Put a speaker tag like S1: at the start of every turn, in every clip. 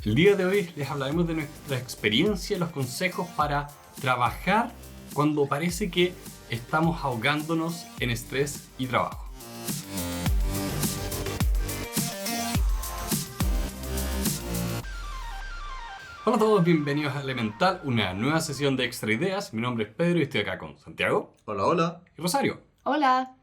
S1: El día de hoy les hablaremos de nuestra experiencia y los consejos para trabajar cuando parece que estamos ahogándonos en estrés y trabajo. Hola a todos, bienvenidos a Elemental, una nueva sesión de Extra Ideas. Mi nombre es Pedro y estoy acá con Santiago.
S2: Hola, hola.
S1: Y Rosario.
S3: Hola.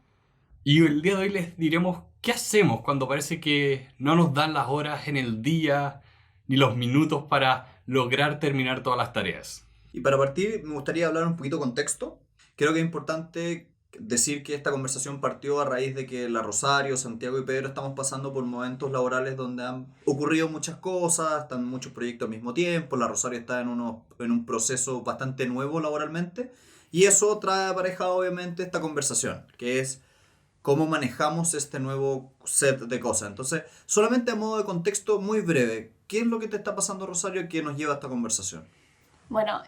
S1: Y el día de hoy les diremos qué hacemos cuando parece que no nos dan las horas en el día ni los minutos para lograr terminar todas las tareas.
S2: Y para partir me gustaría hablar un poquito de contexto. Creo que es importante decir que esta conversación partió a raíz de que la Rosario, Santiago y Pedro estamos pasando por momentos laborales donde han ocurrido muchas cosas, están muchos proyectos al mismo tiempo, la Rosario está en un proceso bastante nuevo laboralmente y eso trae aparejado obviamente esta conversación, que es cómo manejamos este nuevo set de cosas. Entonces, solamente a modo de contexto muy breve, ¿qué es lo que te está pasando, Rosario, que nos lleva a esta conversación?
S3: Bueno,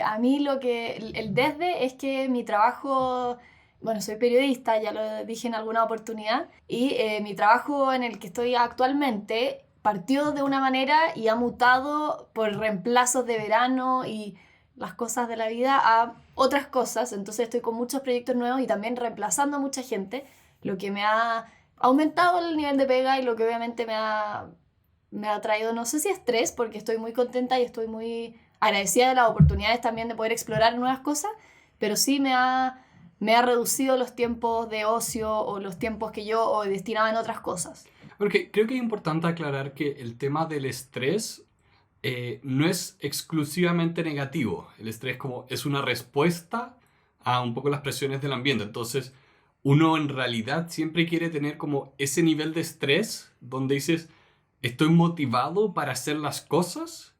S3: a mí el desde es que mi trabajo, bueno, soy periodista, ya lo dije en alguna oportunidad, y mi trabajo en el que estoy actualmente partió de una manera y ha mutado por reemplazos de verano y las cosas de la vida a otras cosas. Entonces estoy con muchos proyectos nuevos y también reemplazando a mucha gente, lo que me ha aumentado el nivel de pega y lo que obviamente me ha traído, no sé si estrés, porque estoy muy contenta y estoy muy agradecida de las oportunidades también de poder explorar nuevas cosas, pero sí me ha reducido los tiempos de ocio o los tiempos que yo destinaba en otras cosas.
S1: Porque creo que es importante aclarar que el tema del estrés no es exclusivamente negativo. El estrés es una respuesta a un poco las presiones del ambiente. Entonces, uno en realidad siempre quiere tener como ese nivel de estrés donde dices, estoy motivado para hacer las cosas,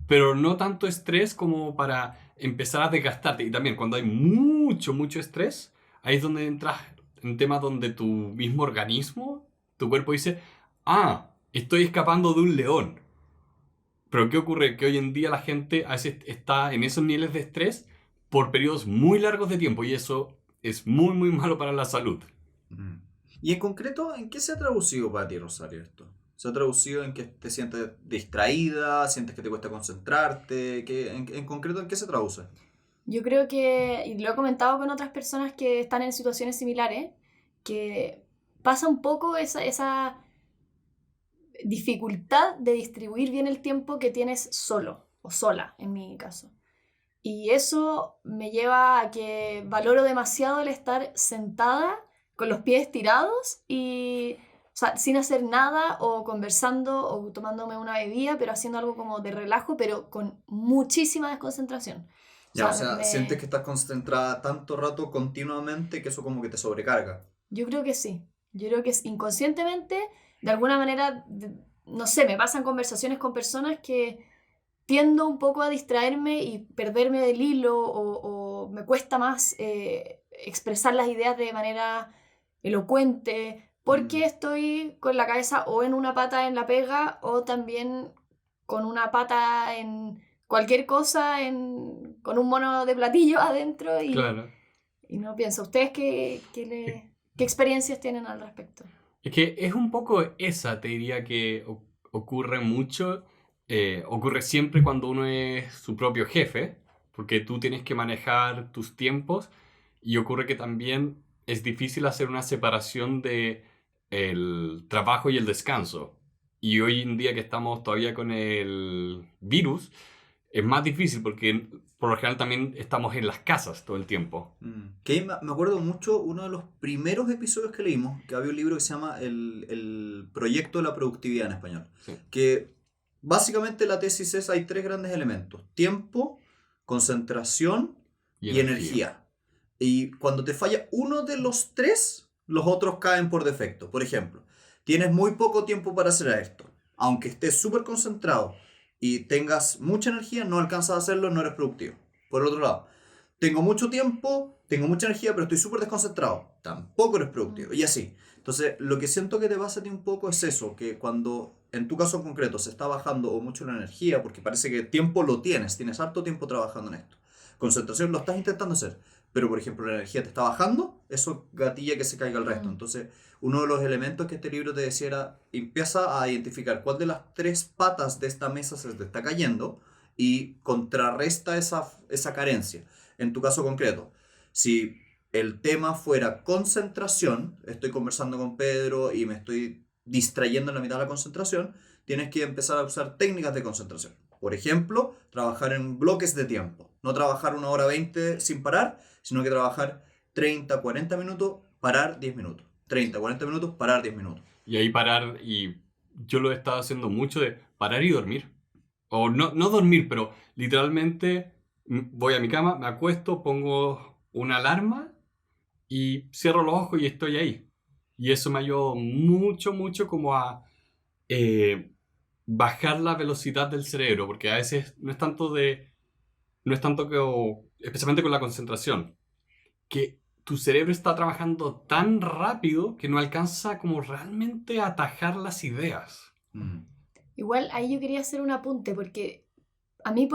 S1: pero no tanto estrés como para empezar a desgastarte. Y también cuando hay mucho estrés, ahí es donde entras en temas donde tu mismo organismo, tu cuerpo dice, estoy escapando de un león. Pero ¿qué ocurre? Que hoy en día la gente a veces está en esos niveles de estrés por periodos muy largos de tiempo y eso es muy malo para la salud.
S2: Y en concreto, ¿en qué se ha traducido para ti, Rosario, esto? ¿Se ha traducido en que te sientes distraída, sientes que te cuesta concentrarte? En concreto, ¿en qué se traduce?
S3: Yo creo que, y lo he comentado con otras personas que están en situaciones similares, que pasa un poco esa dificultad de distribuir bien el tiempo que tienes solo o sola, en mi caso. Y eso me lleva a que valoro demasiado el estar sentada con los pies tirados y, o sea, sin hacer nada o conversando o tomándome una bebida, pero haciendo algo como de relajo, pero con muchísima desconcentración.
S2: Sientes que estás concentrada tanto rato continuamente que eso como que te sobrecarga.
S3: Yo creo que sí. Yo creo que es inconscientemente, de alguna manera, no sé, me pasan conversaciones con personas que tiendo un poco a distraerme y perderme del hilo o me cuesta más expresar las ideas de manera elocuente porque estoy con la cabeza o en una pata en la pega o también con una pata en cualquier cosa, con un mono de platillo adentro
S1: Claro.
S3: y no pienso. ¿Ustedes qué experiencias tienen al respecto?
S1: Es que es un poco esa, te diría que ocurre mucho, ocurre siempre cuando uno es su propio jefe, porque tú tienes que manejar tus tiempos y ocurre que también es difícil hacer una separación de el trabajo y el descanso. Y hoy en día que estamos todavía con el virus, es más difícil porque por lo general también estamos en las casas todo el tiempo.
S2: Que me acuerdo mucho uno de los primeros episodios que leímos, que había un libro que se llama El Proyecto de la Productividad en español.
S1: Sí.
S2: Que básicamente la tesis es, hay tres grandes elementos: tiempo, concentración y energía. Y cuando te falla uno de los tres, los otros caen por defecto. Por ejemplo, tienes muy poco tiempo para hacer esto. Aunque estés súper concentrado y tengas mucha energía, no alcanzas a hacerlo, no eres productivo. Por el otro lado, tengo mucho tiempo, tengo mucha energía, pero estoy súper desconcentrado, tampoco eres productivo. Y así. Entonces, lo que siento que te pasa a ti un poco es eso, que cuando en tu caso en concreto se está bajando o mucho la energía, porque parece que tiempo lo tienes harto tiempo trabajando en esto. Concentración lo estás intentando hacer, pero por ejemplo la energía te está bajando, eso gatilla que se caiga el resto. Entonces, uno de los elementos que este libro te decía era, empieza a identificar cuál de las 3 patas de esta mesa se te está cayendo y contrarresta esa carencia. En tu caso concreto, si el tema fuera concentración, estoy conversando con Pedro y me estoy distrayendo en la mitad de la concentración, tienes que empezar a usar técnicas de concentración. Por ejemplo, trabajar en bloques de tiempo. No trabajar 1 hora 20 sin parar, sino que trabajar 30, 40 minutos, parar 10 minutos. 30, 40 minutos, parar 10 minutos.
S1: Y ahí parar, y yo lo he estado haciendo mucho de parar y dormir. O no dormir, pero literalmente voy a mi cama, me acuesto, pongo una alarma y cierro los ojos y estoy ahí. Y eso me ayudó mucho, mucho como a bajar la velocidad del cerebro, porque a veces no es tanto que, especialmente con la concentración, que tu cerebro está trabajando tan rápido que no alcanza como realmente a atajar las ideas.
S3: Igual ahí yo quería hacer un apunte, porque a mí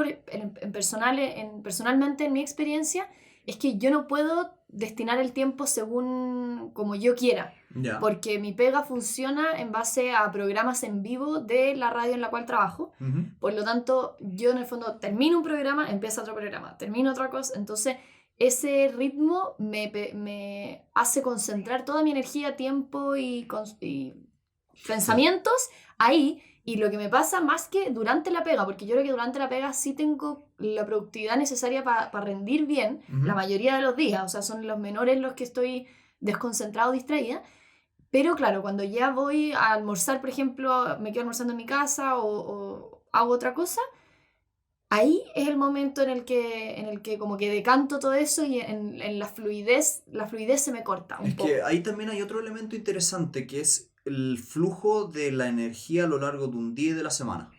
S3: personalmente en mi experiencia es que yo no puedo destinar el tiempo según como yo quiera, porque mi pega funciona en base a programas en vivo de la radio en la cual trabajo. Por lo tanto, yo en el fondo termino un programa, empieza otro programa, termino otra cosa, entonces ese ritmo me hace concentrar toda mi energía, tiempo y pensamientos ahí. Y lo que me pasa más que durante la pega, porque yo creo que durante la pega sí tengo la productividad necesaria para rendir bien la mayoría de los días, o sea, son los menores los que estoy desconcentrado, distraída, pero claro, cuando ya voy a almorzar, por ejemplo, me quedo almorzando en mi casa o hago otra cosa, ahí es el momento en el que como que decanto todo eso y en la fluidez se me corta un poco.
S2: Es que ahí también hay otro elemento interesante que es el flujo de la energía a lo largo de un día y de la semana.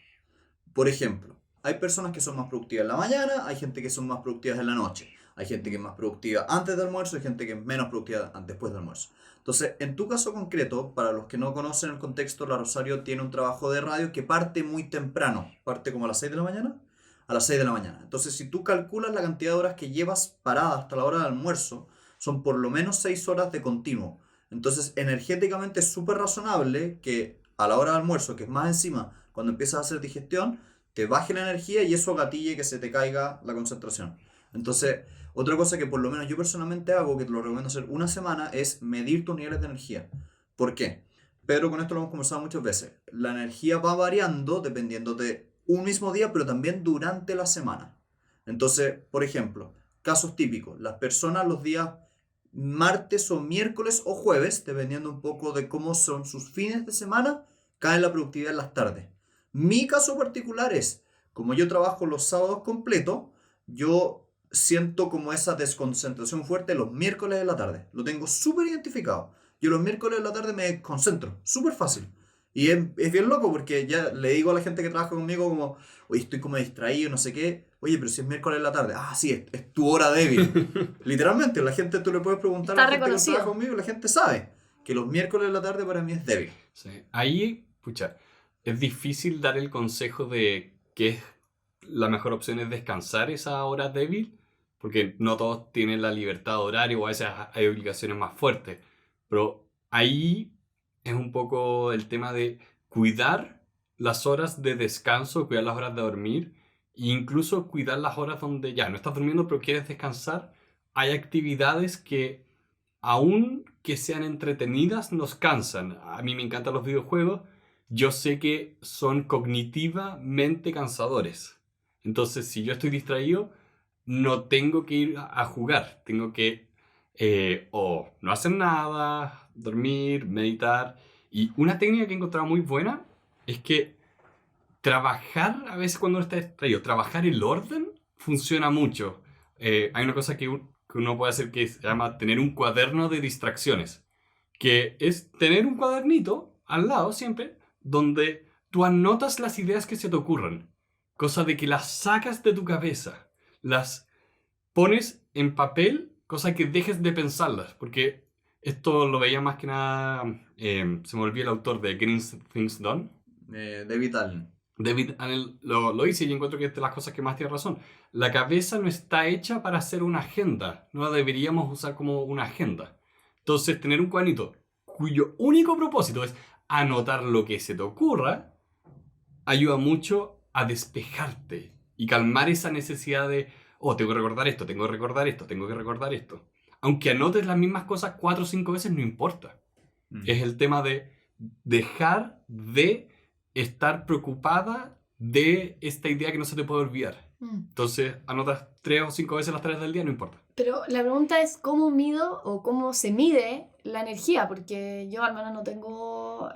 S2: Por ejemplo, hay personas que son más productivas en la mañana, hay gente que son más productivas en la noche, hay gente que es más productiva antes del almuerzo, hay gente que es menos productiva después del almuerzo. Entonces, en tu caso concreto, para los que no conocen el contexto, la Rosario tiene un trabajo de radio que parte muy temprano, parte como a las 6 de la mañana, a las 6 de la mañana. Entonces, si tú calculas la cantidad de horas que llevas parada hasta la hora del almuerzo, son por lo menos 6 horas de continuo. Entonces, energéticamente es súper razonable que a la hora del almuerzo, que es más encima, cuando empiezas a hacer digestión, te baje la energía y eso gatille que se te caiga la concentración. Entonces, otra cosa que por lo menos yo personalmente hago, que te lo recomiendo hacer 1 semana, es medir tus niveles de energía. ¿Por qué? Pero con esto lo hemos conversado muchas veces. La energía va variando dependiendo de un mismo día, pero también durante la semana. Entonces, por ejemplo, casos típicos. Las personas los días martes o miércoles o jueves, dependiendo un poco de cómo son sus fines de semana, cae la productividad en las tardes. Mi caso particular es, como yo trabajo los sábados completos, yo siento como esa desconcentración fuerte los miércoles de la tarde. Lo tengo súper identificado. Yo los miércoles de la tarde me concentro, súper fácil. Y es bien loco porque ya le digo a la gente que trabaja conmigo como, oye, estoy como distraído, no sé qué. Oye, pero si es miércoles en la tarde. Ah, sí, es tu hora débil. Literalmente, la gente, tú le puedes preguntar
S3: Está
S2: a la gente que
S3: reconocido.
S2: trabaja conmigo y la gente sabe que los miércoles en la tarde para mí es débil.
S1: Sí. Ahí, pucha, es difícil dar el consejo de que la mejor opción es descansar esa hora débil, porque no todos tienen la libertad de horario o a veces hay obligaciones más fuertes. Pero ahí es un poco el tema de cuidar las horas de descanso, cuidar las horas de dormir e incluso cuidar las horas donde ya no estás durmiendo pero quieres descansar. Hay actividades que, aun que sean entretenidas, nos cansan. A mí me encantan los videojuegos. Yo sé que son cognitivamente cansadores. Entonces, si yo estoy distraído, no tengo que ir a jugar. Tengo que o no hacer nada, dormir, meditar. Y una técnica que he encontrado muy buena es que trabajar, a veces cuando uno está distraído, trabajar el orden funciona mucho. Hay una cosa que uno puede hacer que se llama tener un cuaderno de distracciones, que es tener un cuadernito al lado siempre donde tú anotas las ideas que se te ocurran, cosa de que las sacas de tu cabeza, las pones en papel, cosa que dejes de pensarlas, porque esto lo veía más que nada, se me olvidó el autor de Getting Things Done.
S2: David Allen.
S1: David Allen lo dice y yo encuentro que es de las cosas que más tiene razón. La cabeza no está hecha para hacer una agenda, no la deberíamos usar como una agenda. Entonces, tener un cuadernito cuyo único propósito es anotar lo que se te ocurra, ayuda mucho a despejarte y calmar esa necesidad de, oh, tengo que recordar esto, tengo que recordar esto, tengo que recordar esto. Aunque anotes las mismas cosas 4 o 5 veces, no importa. Es el tema de dejar de estar preocupada de esta idea que no se te puede olvidar. Entonces, anotas 3 o 5 veces las tareas del día, no importa.
S3: Pero la pregunta es cómo mido o cómo se mide la energía, porque yo al menos no tengo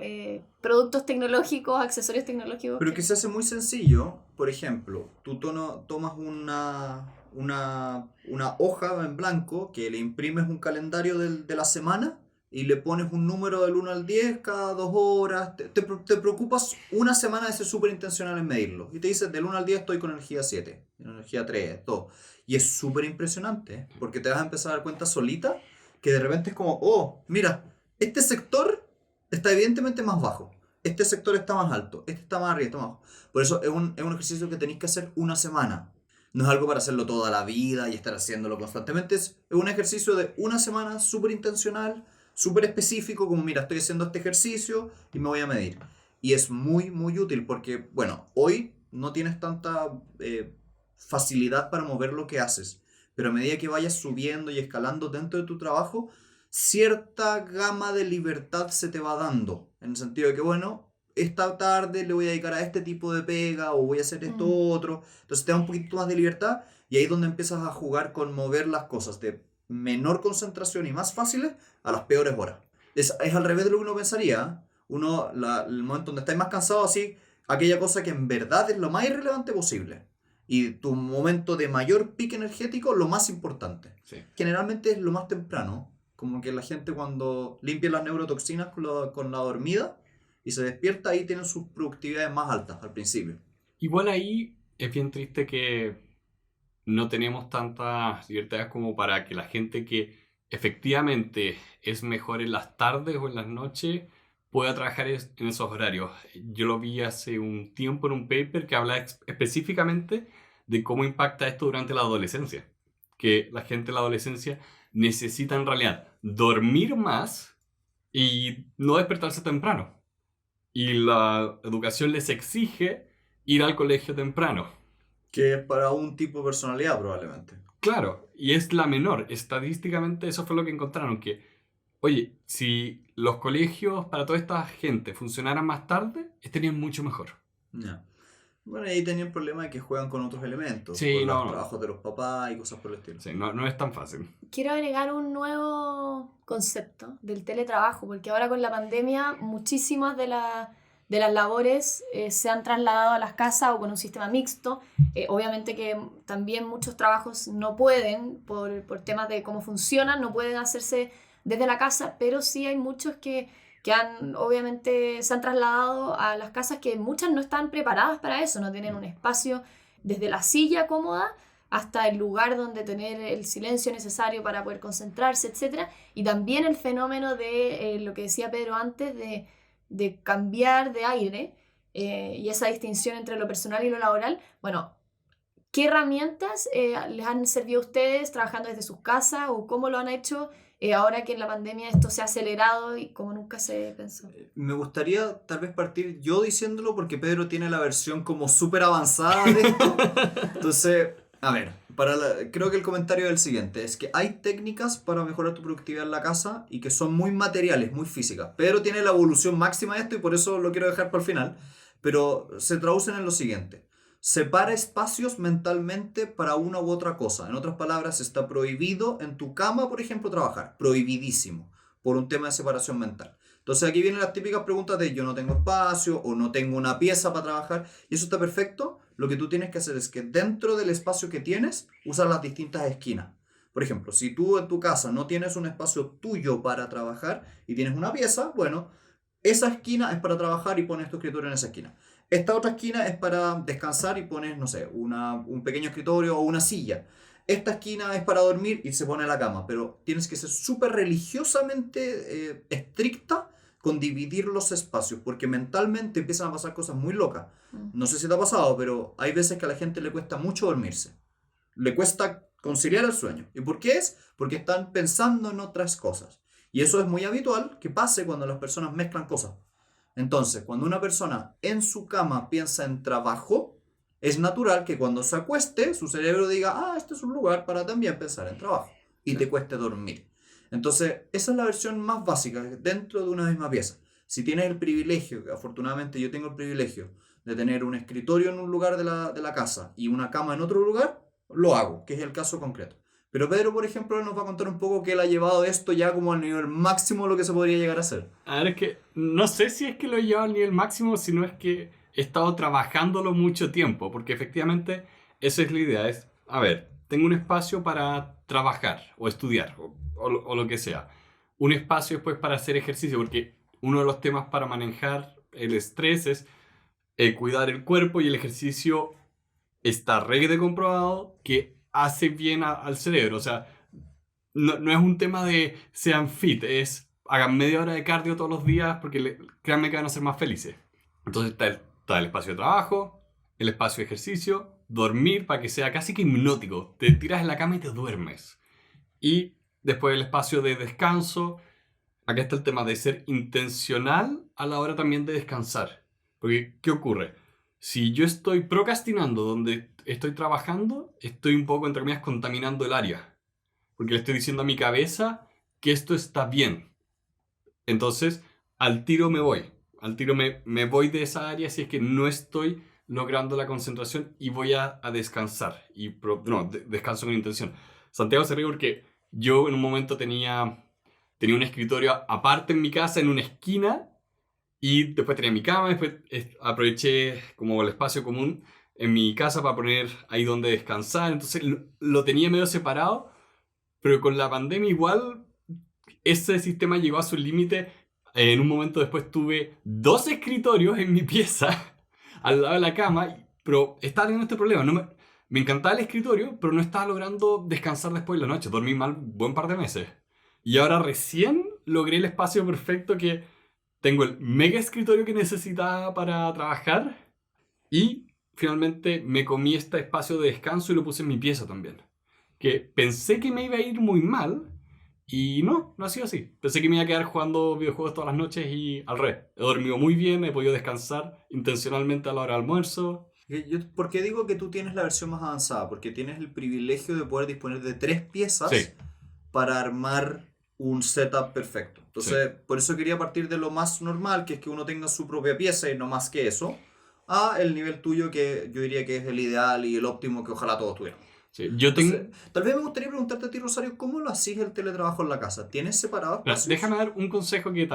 S3: productos tecnológicos, accesorios tecnológicos.
S2: Pero que se hace muy sencillo. Por ejemplo, tú tomas una hoja en blanco que le imprimes un calendario de la semana y le pones un número del 1 al 10 cada 2 horas. Te preocupas una semana de ser súper intencional en medirlo. Y te dices, del 1 al 10 estoy con energía 7, energía 3, 2. Y es súper impresionante, porque te vas a empezar a dar cuenta solita que de repente es como, oh, mira, este sector está evidentemente más bajo. Este sector está más alto, este está más arriba, está más bajo. Por eso es un ejercicio que tenéis que hacer una semana. No es algo para hacerlo toda la vida y estar haciéndolo constantemente. Es un ejercicio de una semana súper intencional, súper específico, como mira, estoy haciendo este ejercicio y me voy a medir. Y es muy, muy útil porque, bueno, hoy no tienes tanta facilidad para mover lo que haces, pero a medida que vayas subiendo y escalando dentro de tu trabajo, cierta gama de libertad se te va dando, en el sentido de que, bueno, esta tarde le voy a dedicar a este tipo de pega o voy a hacer esto otro, entonces te da un poquito más de libertad y ahí es donde empiezas a jugar con mover las cosas de menor concentración y más fáciles a las peores horas. Es al revés de lo que uno pensaría. El momento donde estás más cansado, así, aquella cosa que en verdad es lo más irrelevante posible. Y tu momento de mayor pique energético, lo más importante.
S1: Sí.
S2: Generalmente es lo más temprano. Como que la gente cuando limpia las neurotoxinas con la dormida y se despierta, ahí tienen sus productividades más altas al principio.
S1: Igual ahí es bien triste que no tenemos tantas libertades como para que la gente que efectivamente es mejor en las tardes o en las noches pueda trabajar en esos horarios. Yo lo vi hace un tiempo en un paper que habla específicamente de cómo impacta esto durante la adolescencia. Que la gente en la adolescencia necesita en realidad dormir más y no despertarse temprano. Y la educación les exige ir al colegio temprano.
S2: Que es para un tipo de personalidad probablemente.
S1: Claro, y es la menor. Estadísticamente eso fue lo que encontraron, que, oye, si los colegios para toda esta gente funcionaran más tarde, estarían mucho mejor.
S2: Yeah. Bueno, ahí tenían el problema de que juegan con otros elementos,
S1: sí,
S2: con los trabajos de los papás y cosas por el estilo.
S1: Sí, no es tan fácil.
S3: Quiero agregar un nuevo concepto del teletrabajo, porque ahora con la pandemia muchísimas de las labores se han trasladado a las casas o con un sistema mixto. Obviamente que también muchos trabajos no pueden, por temas de cómo funcionan, no pueden hacerse desde la casa, pero sí hay muchos que obviamente se han trasladado a las casas, que muchas no están preparadas para eso, no tienen un espacio desde la silla cómoda hasta el lugar donde tener el silencio necesario para poder concentrarse, etc. Y también el fenómeno de lo que decía Pedro antes, de cambiar de aire y esa distinción entre lo personal y lo laboral. Bueno, ¿qué herramientas les han servido a ustedes trabajando desde sus casas o cómo lo han hecho ahora que en la pandemia esto se ha acelerado y como nunca se pensó?
S2: Me gustaría tal vez partir yo diciéndolo porque Pedro tiene la versión como súper avanzada de esto. Entonces, a ver, creo que el comentario es el siguiente, es que hay técnicas para mejorar tu productividad en la casa y que son muy materiales, muy físicas. Pedro tiene la evolución máxima de esto y por eso lo quiero dejar para el final, pero se traducen en lo siguiente. Separa espacios mentalmente para una u otra cosa. En otras palabras, está prohibido en tu cama, por ejemplo, trabajar. Prohibidísimo. Por un tema de separación mental. Entonces aquí vienen las típicas preguntas de yo no tengo espacio o no tengo una pieza para trabajar. Y eso está perfecto. Lo que tú tienes que hacer es que dentro del espacio que tienes, usar las distintas esquinas. Por ejemplo, si tú en tu casa no tienes un espacio tuyo para trabajar y tienes una pieza, bueno, esa esquina es para trabajar y pones tu escritorio en esa esquina. Esta otra esquina es para descansar y pones, no sé, un pequeño escritorio o una silla. Esta esquina es para dormir y se pone la cama. Pero tienes que ser súper religiosamente estricta con dividir los espacios, porque mentalmente empiezan a pasar cosas muy locas. No sé si te ha pasado, pero hay veces que a la gente le cuesta mucho dormirse. Le cuesta conciliar el sueño. ¿Y por qué es? Porque están pensando en otras cosas. Y eso es muy habitual que pase cuando las personas mezclan cosas. Entonces, cuando una persona en su cama piensa en trabajo, es natural que cuando se acueste, su cerebro diga, este es un lugar para también pensar en trabajo. Y te cueste dormir. Entonces, esa es la versión más básica dentro de una misma pieza. Si tienes el privilegio, que afortunadamente yo tengo el privilegio, de tener un escritorio en un lugar de la casa y una cama en otro lugar, lo hago, que es el caso concreto. Pero Pedro, por ejemplo, nos va a contar un poco que él ha llevado esto ya como al nivel máximo de lo que se podría llegar a hacer.
S1: A ver, es que no sé si es que lo he llevado al nivel máximo, sino es que he estado trabajándolo mucho tiempo, porque efectivamente esa es la idea, es, a ver, tengo un espacio para trabajar o estudiar o lo que sea. Un espacio después para hacer ejercicio, porque uno de los temas para manejar el estrés es cuidar el cuerpo, y el ejercicio está re comprobado que hace bien al cerebro. O sea, no es un tema de sean fit, es hagan media hora de cardio todos los días porque créanme que van a ser más felices. Entonces está el espacio de trabajo, el espacio de ejercicio, dormir para que sea casi que hipnótico. Te tiras en la cama y te duermes. Y después el espacio de descanso. Acá está el tema de ser intencional a la hora también de descansar. Porque, ¿qué ocurre? Si yo estoy procrastinando donde estoy trabajando, estoy un poco, entre comillas, contaminando el área. Porque le estoy diciendo a mi cabeza que esto está bien. Entonces, al tiro me voy. Al tiro me voy de esa área si es que no estoy logrando la concentración y voy a descansar. Descanso con intención. Santiago se ríe porque yo en un momento tenía un escritorio aparte en mi casa, en una esquina, y después tenía mi cama, después aproveché como el espacio común en mi casa para poner ahí donde descansar. Entonces lo tenía medio separado, pero con la pandemia igual ese sistema llegó a su límite. En un momento después tuve 2 escritorios en mi pieza al lado de la cama, pero estaba teniendo este problema. Me encantaba el escritorio, pero no estaba logrando descansar después de la noche. Dormí mal buen par de meses. Y ahora recién logré el espacio perfecto, que tengo el mega escritorio que necesitaba para trabajar, y finalmente me comí este espacio de descanso y lo puse en mi pieza también. Que pensé que me iba a ir muy mal y no ha sido así. Pensé que me iba a quedar jugando videojuegos todas las noches y al revés. He dormido muy bien, he podido descansar intencionalmente a la hora del almuerzo.
S2: ¿Por qué digo que tú tienes la versión más avanzada? Porque tienes el privilegio de poder disponer de 3 piezas para armar un setup perfecto. Entonces, por eso quería partir de lo más normal, que es que uno tenga su propia pieza y no más que eso, a el nivel tuyo, que yo diría que es el ideal y el óptimo que ojalá todos tuvieran.
S1: Sí,
S2: tal vez me gustaría preguntarte a ti, Rosario, ¿cómo lo hacís el teletrabajo en la casa? ¿Tienes separados espacios?
S1: Déjame dar un consejo que,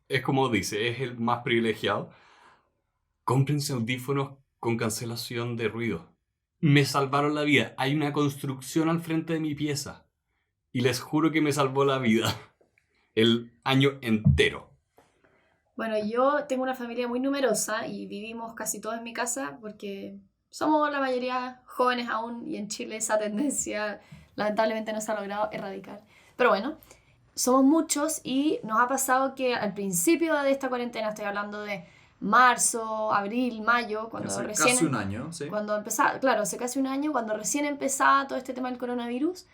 S1: es como dice, es el más privilegiado. Cómprense audífonos con cancelación de ruido. Me salvaron la vida. Hay una construcción al frente de mi pieza y les juro que me salvó la vida el año entero.
S3: Bueno, yo tengo una familia muy numerosa y vivimos casi todos en mi casa porque somos la mayoría jóvenes aún, y en Chile esa tendencia lamentablemente no se ha logrado erradicar. Pero bueno, somos muchos y nos ha pasado que al principio de esta cuarentena, estoy hablando de marzo, abril, mayo, cuando
S2: hace
S3: recién...
S2: casi un año, sí.
S3: Cuando empezaba, claro, hace casi un año, cuando recién empezaba todo este tema del coronavirus,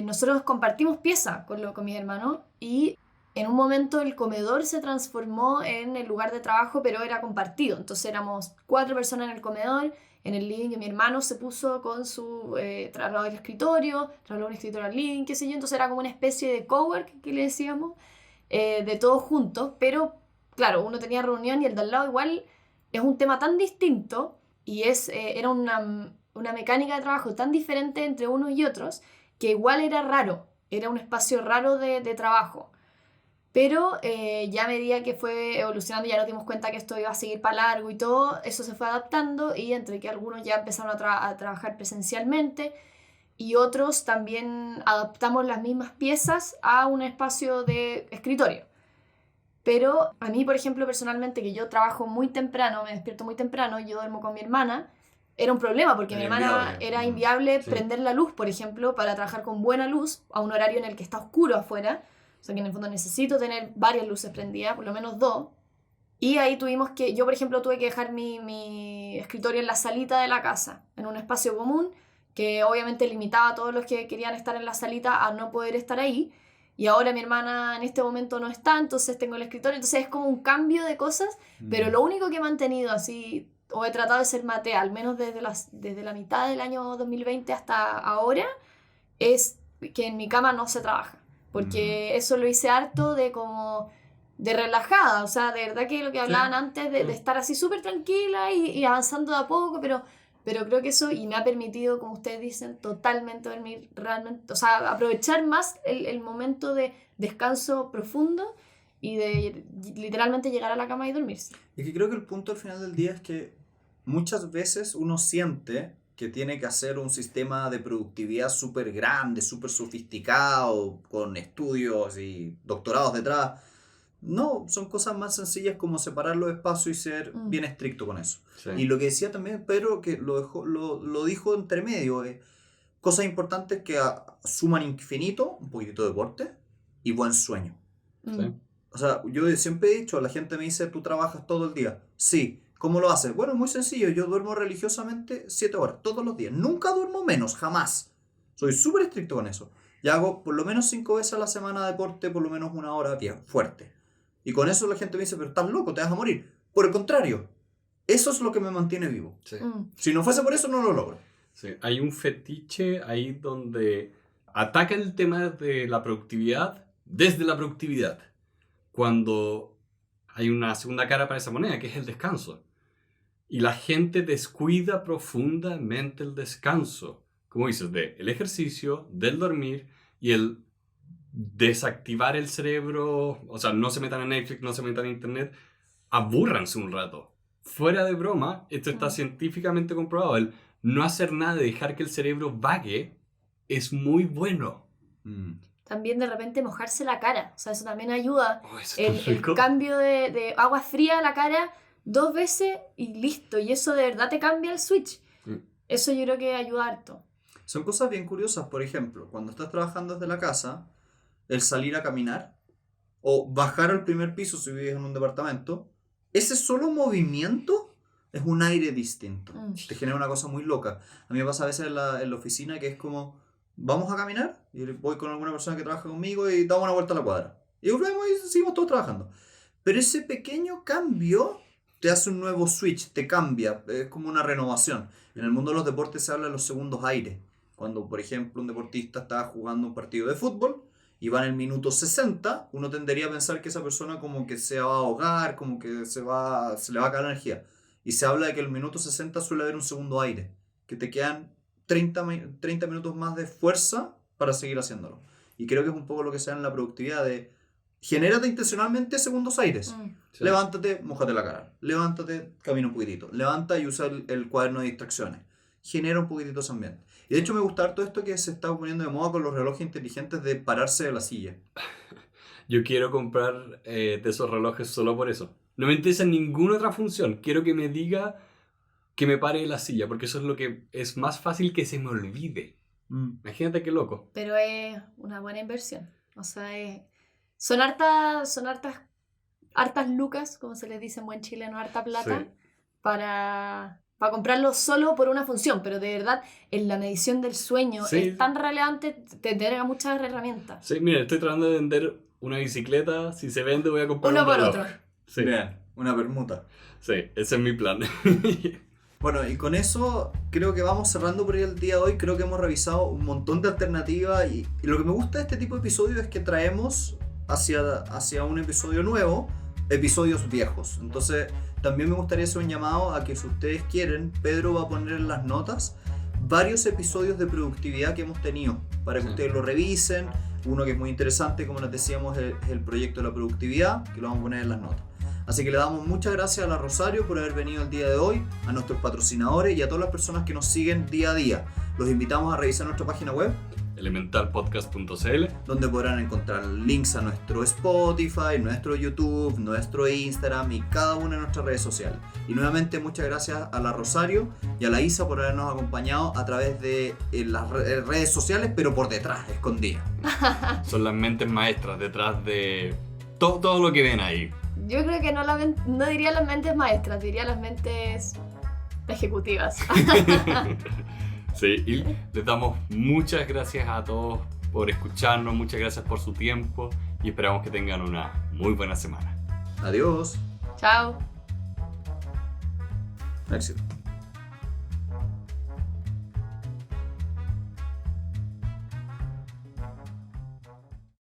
S3: nosotros compartimos pieza con mi hermano, y en un momento el comedor se transformó en el lugar de trabajo, pero era compartido. Entonces éramos 4 personas en el comedor, en el living, que mi hermano se puso con su trasladó el escritorio, trasladó un escritorio al living, qué sé yo. Entonces era como una especie de cowork, que le decíamos, de todos juntos. Pero claro, uno tenía reunión y el de al lado igual es un tema tan distinto, y era una mecánica de trabajo tan diferente entre unos y otros, que igual era raro, era un espacio raro de trabajo. Pero ya a medida que fue evolucionando, ya nos dimos cuenta que esto iba a seguir para largo y todo, eso se fue adaptando, y entre que algunos ya empezaron a trabajar presencialmente y otros también adaptamos las mismas piezas a un espacio de escritorio. Pero a mí, por ejemplo, personalmente, que yo trabajo muy temprano, me despierto muy temprano, yo duermo con mi hermana, era un problema porque mi hermana era inviable prender la luz, por ejemplo, para trabajar con buena luz a un horario en el que está oscuro afuera. O sea que en el fondo necesito tener varias luces prendidas, por lo menos 2. Y ahí yo por ejemplo tuve que dejar mi escritorio en la salita de la casa, en un espacio común, que obviamente limitaba a todos los que querían estar en la salita a no poder estar ahí. Y ahora mi hermana en este momento no está, entonces tengo el escritorio. Entonces es como un cambio de cosas, pero lo único que he mantenido así, o he tratado de ser Matea, al menos desde la mitad del año 2020 hasta ahora, es que en mi cama no se trabaja. Porque eso lo hice harto de relajada, o sea, de verdad que lo que hablaban antes, de estar así súper tranquila y avanzando de a poco, pero creo que eso, y me ha permitido, como ustedes dicen, totalmente dormir realmente, o sea, aprovechar más el momento de descanso profundo y de literalmente llegar a la cama y dormirse.
S2: Y que creo que el punto al final del día es que muchas veces uno siente que tiene que hacer un sistema de productividad súper grande, súper sofisticado, con estudios y doctorados detrás. No, son cosas más sencillas como separar los espacios y ser bien estricto con eso. Sí. Y lo que decía también Pedro, que lo dijo entre medio, cosas importantes que suman infinito, un poquitito de deporte y buen sueño.
S1: Sí.
S2: O sea, yo siempre he dicho, la gente me dice, ¿tú trabajas todo el día? Sí. ¿Cómo lo haces? Bueno, muy sencillo, yo duermo religiosamente 7 horas, todos los días. Nunca duermo menos, jamás. Soy súper estricto con eso. Y hago por lo menos 5 veces a la semana de deporte, por lo menos 1 hora bien, fuerte. Y con eso la gente me dice, pero estás loco, te vas a morir. Por el contrario, eso es lo que me mantiene vivo.
S1: Sí.
S2: Si no fuese por eso, no lo logro.
S1: Sí. Hay un fetiche ahí donde atacan el tema de la productividad desde la productividad. Cuando hay una segunda cara para esa moneda, que es el descanso. Y la gente descuida profundamente el descanso. Como dices, del ejercicio, del dormir y el desactivar el cerebro, o sea, no se metan en Netflix, no se metan en internet, abúrranse un rato. Fuera de broma, esto está científicamente comprobado, el no hacer nada, dejar que el cerebro vague, es muy bueno.
S3: También de repente mojarse la cara, o sea, eso también ayuda. El cambio de agua fría a la cara 2 veces y listo, y eso de verdad te cambia el switch. Eso yo creo que ayuda harto.
S2: Son cosas bien curiosas, por ejemplo, cuando estás trabajando desde la casa, el salir a caminar o bajar al primer piso si vives en un departamento, ese solo movimiento es un aire distinto. Te genera una cosa muy loca. A mí me pasa a veces en la oficina que es como, vamos a caminar, y voy con alguna persona que trabaja conmigo y damos una vuelta a la cuadra. Y volvemos y seguimos todos trabajando. Pero ese pequeño cambio te hace un nuevo switch, te cambia, es como una renovación. En el mundo de los deportes se habla de los segundos aires. Cuando, por ejemplo, un deportista está jugando un partido de fútbol y va en el minuto 60, uno tendería a pensar que esa persona como que se va a ahogar, como que se le va a caer la energía. Y se habla de que el minuto 60 suele haber un segundo aire, que te quedan 30 minutos más de fuerza para seguir haciéndolo. Y creo que es un poco lo que se da en la productividad de genérate intencionalmente segundos aires. Sí. Levántate, mójate la cara. Levántate, camina un poquitito. Levanta y usa el cuaderno de distracciones. Genera un poquitito ese ambiente. Y de hecho me gusta harto esto que se está poniendo de moda con los relojes inteligentes de pararse de la silla.
S1: Yo quiero comprar de esos relojes solo por eso. No me interesa ninguna otra función. Quiero que me diga que me pare de la silla, porque eso es lo que es más fácil que se me olvide. Imagínate qué loco.
S3: Pero es una buena inversión. O sea, son hartas lucas, como se les dice en buen chileno, harta plata, sí, para comprarlo solo por una función, pero de verdad en la medición del sueño sí, es tan relevante, te entrega muchas herramientas.
S1: Sí, mira, estoy tratando de vender una bicicleta, si se vende voy a comprar
S3: uno por otro.
S2: Sí. Bien, una permuta.
S1: Sí, ese es mi plan.
S2: Bueno, y con eso creo que vamos cerrando por el día de hoy. Creo que hemos revisado un montón de alternativas y lo que me gusta de este tipo de episodios es que traemos hacia un episodio nuevo episodios viejos. Entonces también me gustaría hacer un llamado a que si ustedes quieren, Pedro va a poner en las notas varios episodios de productividad que hemos tenido para que ustedes lo revisen. Uno que es muy interesante, como les decíamos, es el proyecto de la productividad, que lo vamos a poner en las notas. Así que le damos muchas gracias a la Rosario por haber venido el día de hoy, a nuestros patrocinadores y a todas las personas que nos siguen día a día. Los invitamos a revisar nuestra página web
S1: elementalpodcast.cl,
S2: donde podrán encontrar links a nuestro Spotify, nuestro YouTube, nuestro Instagram y cada una de nuestras redes sociales. Y nuevamente muchas gracias a la Rosario y a la Isa por habernos acompañado a través de las redes sociales, pero por detrás, escondidas.
S1: Son las mentes maestras detrás de todo lo que ven ahí.
S3: Yo creo que no diría las mentes maestras, diría las mentes ejecutivas.
S1: Sí, y les damos muchas gracias a todos por escucharnos, muchas gracias por su tiempo y esperamos que tengan una muy buena semana.
S2: Adiós.
S3: Chao.
S2: Éxito.